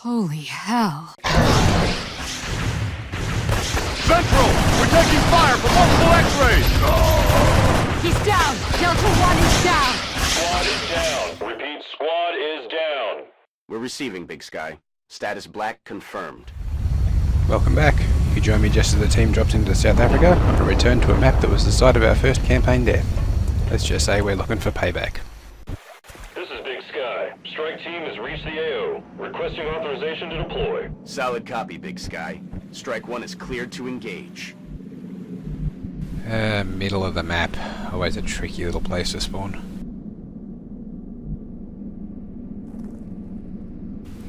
Holy hell. Central! We're taking fire from multiple X-rays! He's down! Delta 1 is down! Squad is down. Repeat, squad is down. We're receiving, Big Sky. Status black confirmed. Welcome back. You join me just as the team drops into South Africa on a return to a map that was the site of our first campaign death. Let's just say we're looking for payback. This is Big Sky. Strike team has reached the AO. Requesting authorization to deploy. Solid copy, Big Sky. Strike 1 is cleared to engage. Middle of the map. Always a tricky little place to spawn.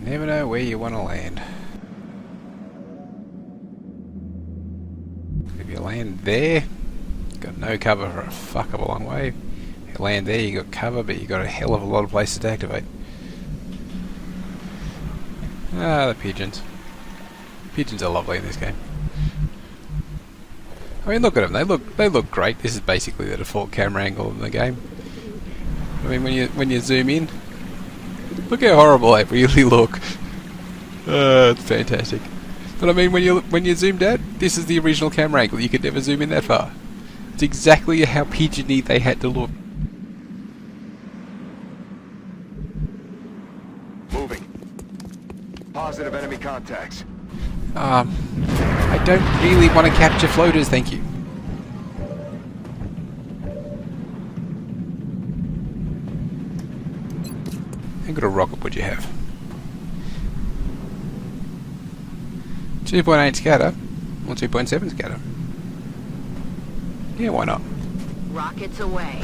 Never know where you want to land. If you land there, you've got no cover for a fuck of a long way. If you land there, you got cover, but you got a hell of a lot of places to activate. Ah, the pigeons. Pigeons are lovely in this game. I mean, look at them. They look great. This is basically the default camera angle in the game. I mean, when you zoom in, look how horrible they really look. It's fantastic. But I mean, when you zoomed out, this is the original camera angle. You could never zoom in that far. It's exactly how pigeony they had to look. Moving. Positive enemy contacts. I don't really want to capture floaters, thank you. How good a rocket would you have? 2.8 scatter or 2.7 scatter? Yeah, why not? Rockets away.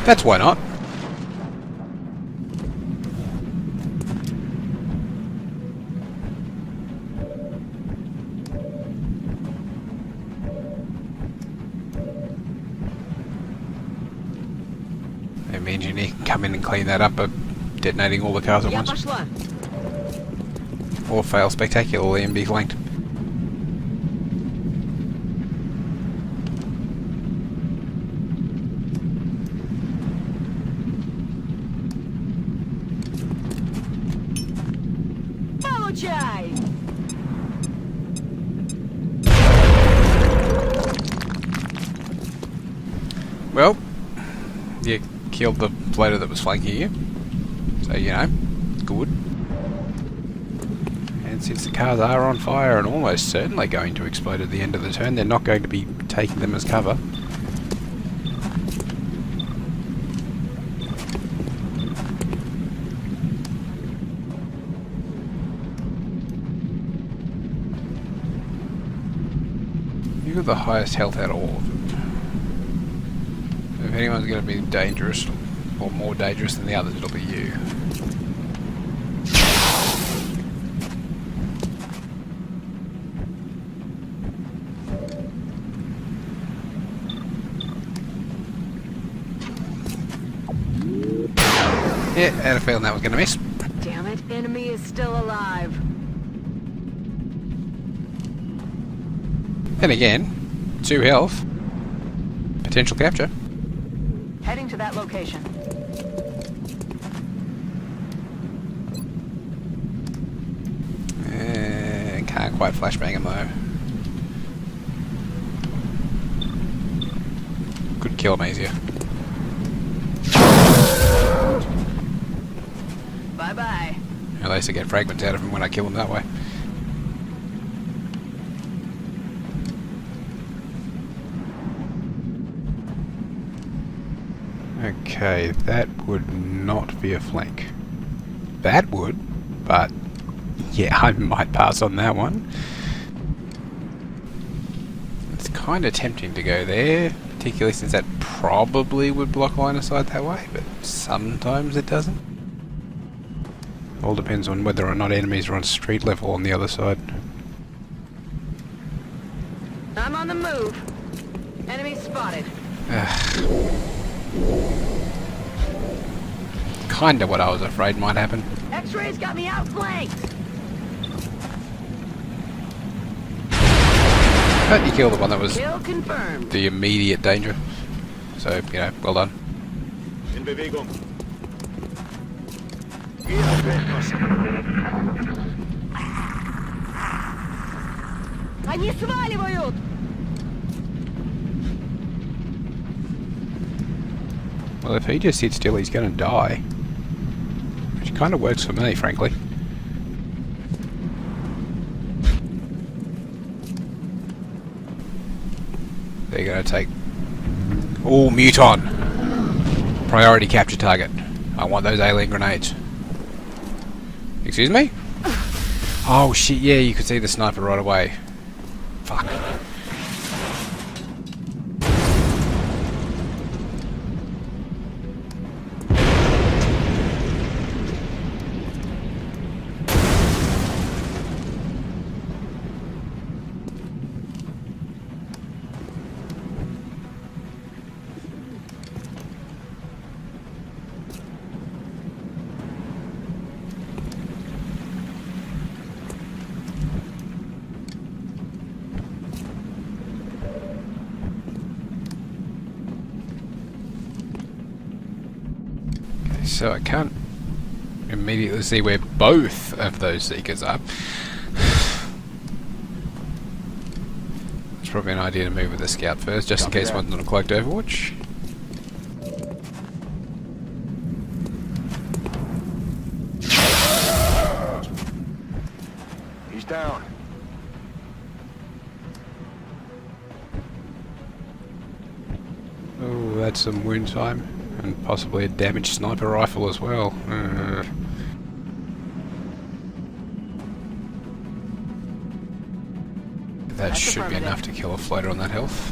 That's why not. It means you need to come in and clean that up by detonating all the cars at once. Or fail spectacularly and be flanked. Well, you killed the floater that was flanking you, so you know, good. And since the cars are on fire and almost certainly going to explode at the end of the turn, they're not going to be taking them as cover. You've got the highest health out of all of them. If anyone's going to be dangerous, or more dangerous than the others, it'll be you. Yeah, I had a feeling that was going to miss. Damn it, enemy is still alive. Then again, 2 health. Potential capture. Heading to that location. Can't quite flashbang him though. Could kill him easier. Bye bye. At least I get fragments out of him when I kill him that way. Okay, that would not be a flank. That would, but yeah, I might pass on that one. It's kind of tempting to go there, particularly since that probably would block line of sight that way, but sometimes it doesn't. All depends on whether or not enemies are on street level on the other side. I'm on the move. Enemy spotted. Kinda what I was afraid might happen. X-rays got me outflanked. But you killed the one that was Kill confirmed. the immediate danger. So, you know, well done. In Bewegung. Они сваливают! Well, if he just sits still, he's going to die. Which kind of works for me, frankly. They're going to take... Oh, Muton! Priority capture target. I want those alien grenades. Excuse me? Oh shit, yeah, you could see the sniper right away. Fuck. So I can't immediately see where both of those seekers are. It's probably an idea to move with the scout first, just in case one's on a cloaked overwatch. He's down. Oh, that's some wound time. And possibly a damaged sniper rifle as well. That should be enough to kill a floater on that health.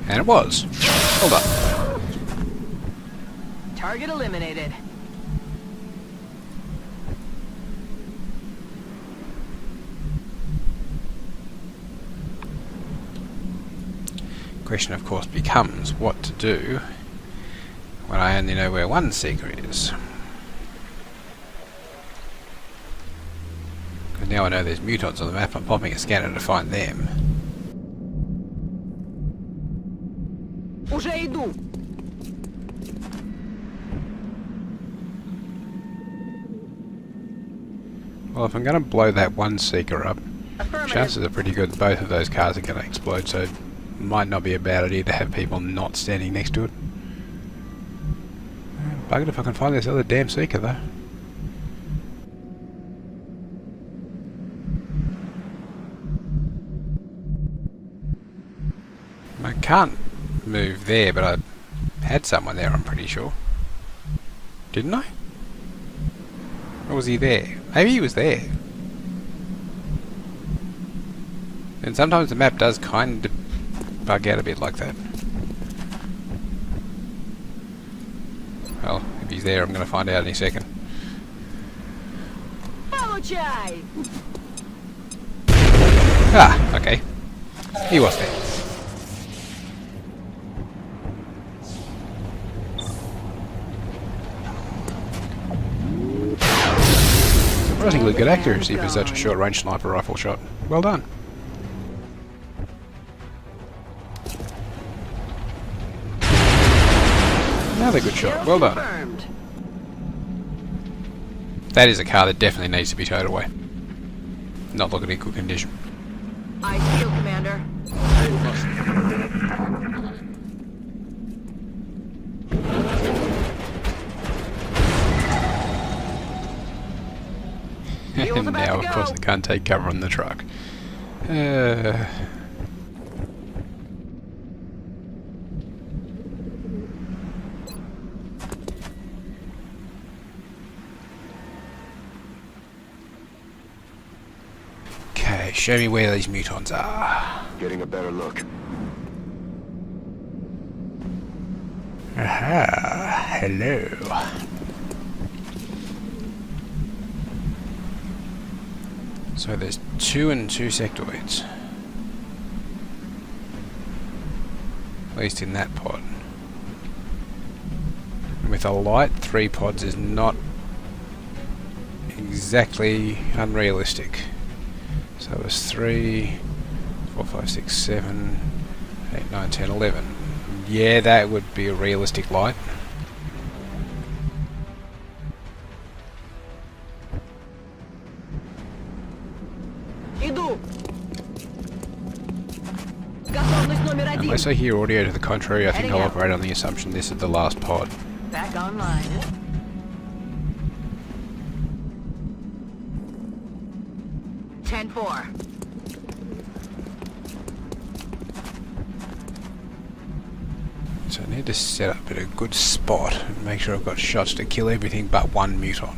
And it was. Well done. Target eliminated. Question, of course, becomes what to do when I only know where one seeker is. Because now I know there's mutons on the map, I'm popping a scanner to find them. Уже иду. Well, if I'm going to blow that one seeker up, Affirmative. chances are pretty good both of those cars are going to explode, so might not be a bad idea to have people not standing next to it. Buggered if I can find this other damn seeker though. I can't move there, but I had someone there, I'm pretty sure. Didn't I? Or was he there? Maybe he was there. And sometimes the map does kind of bug out a bit like that. Well, if he's there, I'm going to find out any second. Получай! Ah, okay. He was there. Surprisingly good accuracy for such a short-range sniper rifle shot. Well done. Another good shot. Well done. Confirmed. That is a car that definitely needs to be towed away. Not looking in good condition. I feel, Commander. And now, of course, I can't take cover on the truck. Okay, show me where these mutons are. Getting a better look. Aha, hello. So there's 2 and 2 sectoids. At least in that pod. And with a light, 3 pods is not exactly unrealistic. So it was 3, 4, 5, 6, 7, 8, 9, 10, 11. Yeah, that would be a realistic light. Unless I hear audio to the contrary, I think Heading I'll out. operate on the assumption this is the last pod. Back online. 10-4. So I need to set up at a good spot and make sure I've got shots to kill everything but one muton.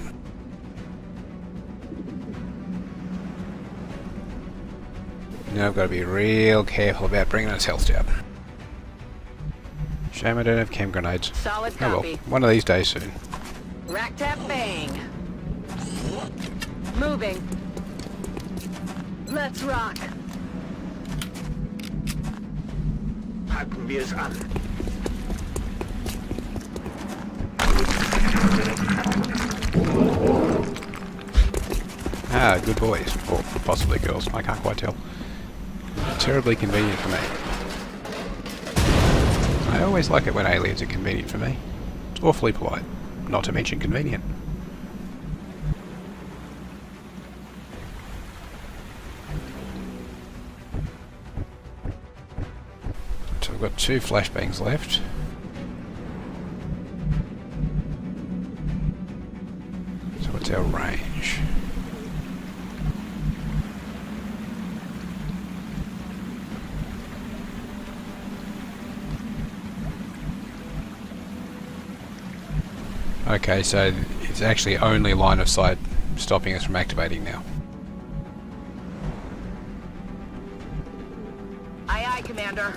Now I've got to be real careful about bringing his health down. Shame I don't have chem grenades. Solid Oh well, copy. one of these days soon. Rack tap bang. Moving. Let's rock. Packen wir es an. Ah, good boys. Or possibly girls, I can't quite tell. Terribly convenient for me. I always like it when aliens are convenient for me. It's awfully polite, not to mention convenient. So I've got 2 flashbangs left. So what's our range? Okay, so it's actually only line of sight stopping us from activating now. Aye, aye, Commander.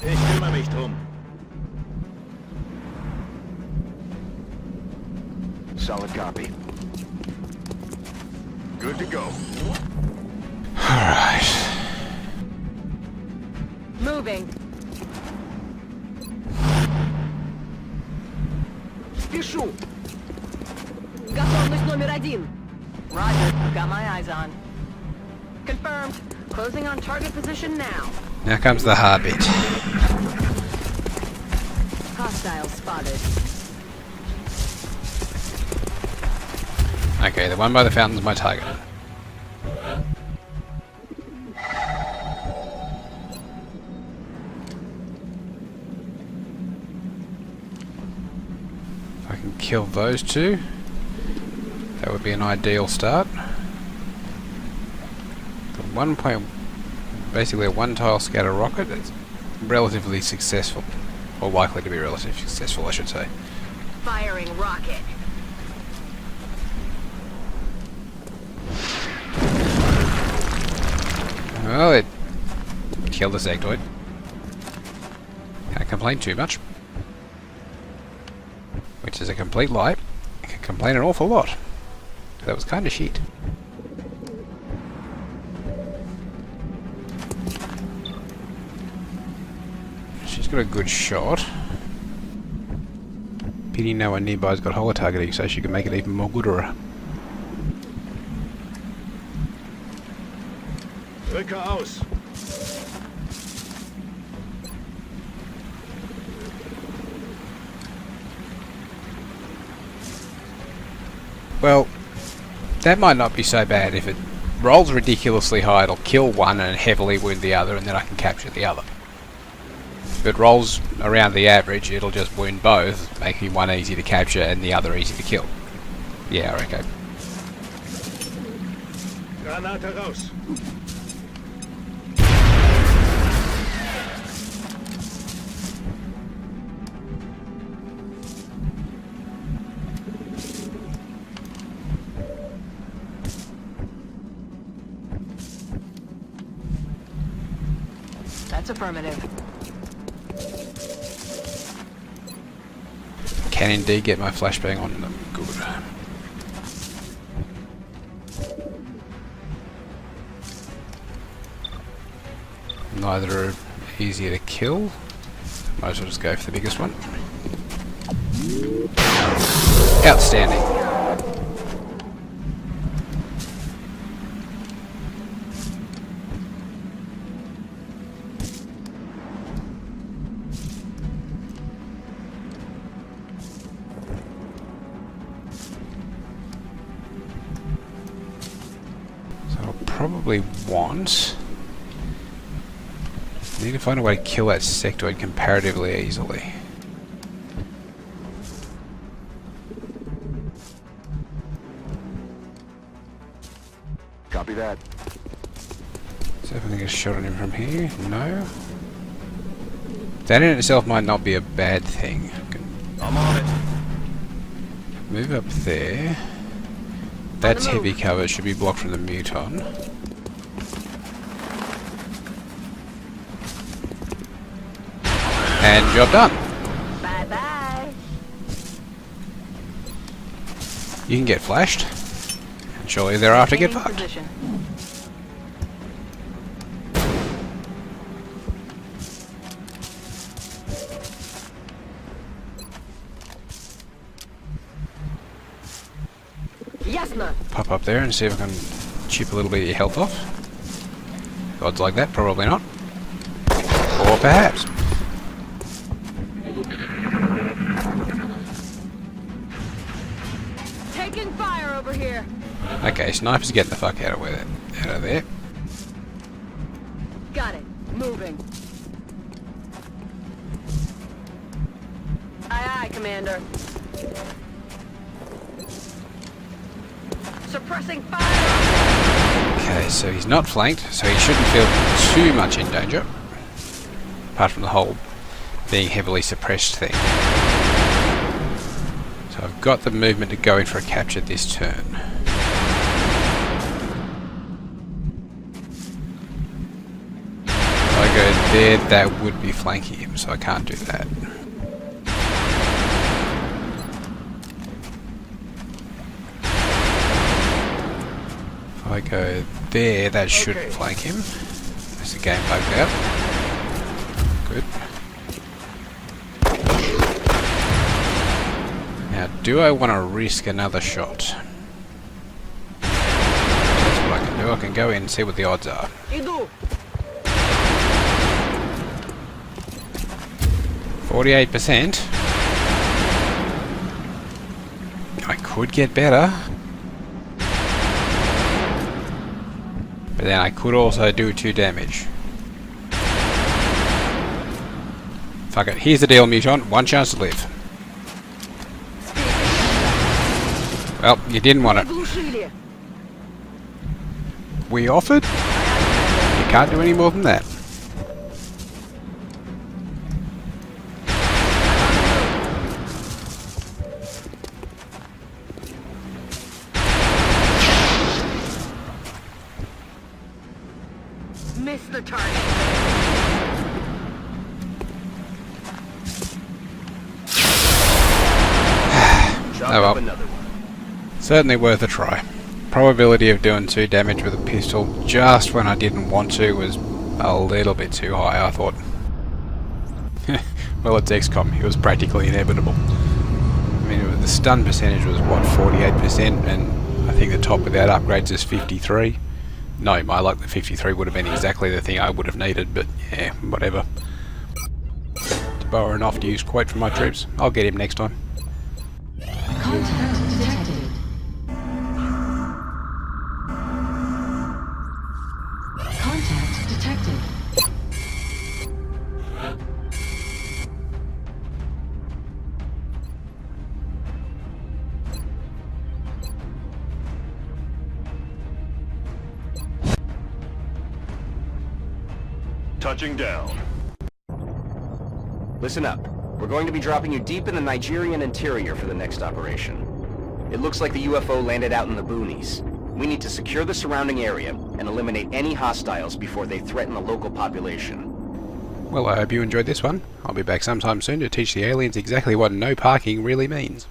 Ich kümmere mich drum. Solid copy. Good to go. Alright. Moving. Спешу. Готовность номер 1. Roger. Got my eyes on. Confirmed. Closing on target position now. Now comes the hard bit. Hostile spotted. Okay, the one by the fountain's my target. If I can kill those 2, that would be an ideal start. The 1 point, basically a 1-tile scatter rocket that's relatively successful. Or likely to be relatively successful, I should say. Firing rocket. Well, it killed the sectoid. Can't complain too much. Which is a complete lie. I can complain an awful lot. That was kind of shit. She's got a good shot. Pity no one nearby's got holo targeting so she can make it even more gooder. Rücke aus. Well, that might not be so bad. If it rolls ridiculously high, it'll kill one and heavily wound the other, and then I can capture the other. If it rolls around the average, it'll just wound both, making one easy to capture and the other easy to kill. Yeah, okay. Granate raus. That's affirmative. Can indeed get my flashbang on them. Good. Neither are easier to kill. Might as well just go for the biggest one. Outstanding. probably want... Need to find a way to kill that sectoid comparatively easily. Copy that. So if I can get a shot on him from here, no. That in itself might not be a bad thing. I'm on it. Move up there. That's heavy cover, should be blocked from the muton. And job done. Bye bye. You can get flashed. And surely thereafter get fucked. Position. Yes, ma. Pop up there and see if I can chip a little bit of your health off. Odds like that, probably not. Or perhaps. Taking fire over here. Okay, sniper's getting the fuck out of there. Got it. Moving. Aye, aye, Commander. Suppressing fire. Okay, so he's not flanked, so he shouldn't feel too much in danger. Apart from the whole being heavily suppressed thing. So I've got the movement to go in for a capture this turn. If I go there, that would be flanking him, so I can't do that. If I go there, that should flank him. There's the game bugged out. Good. Now, do I want to risk another shot? That's what I can do. I can go in and see what the odds are. 48%. I could get better. But then I could also do 2 damage. Fuck it. Here's the deal, Muton. 1 chance to live. Well, you didn't want it. We offered. You can't do any more than that. Miss the target. Oh well. Certainly worth a try. Probability of doing 2 damage with a pistol just when I didn't want to was a little bit too high, I thought. Well, it's XCOM. It was practically inevitable. I mean, the stun percentage was, what, 48%, and I think the top without upgrades is 53. No, my luck, the 53 would have been exactly the thing I would have needed, but yeah, whatever. To borrow an oft-used quote from my troops, I'll get him next time. Contact detected. Contact detected. Touching down. Listen up. We're going to be dropping you deep in the Nigerian interior for the next operation. It looks like the UFO landed out in the boonies. We need to secure the surrounding area and eliminate any hostiles before they threaten the local population. Well, I hope you enjoyed this one. I'll be back sometime soon to teach the aliens exactly what no parking really means.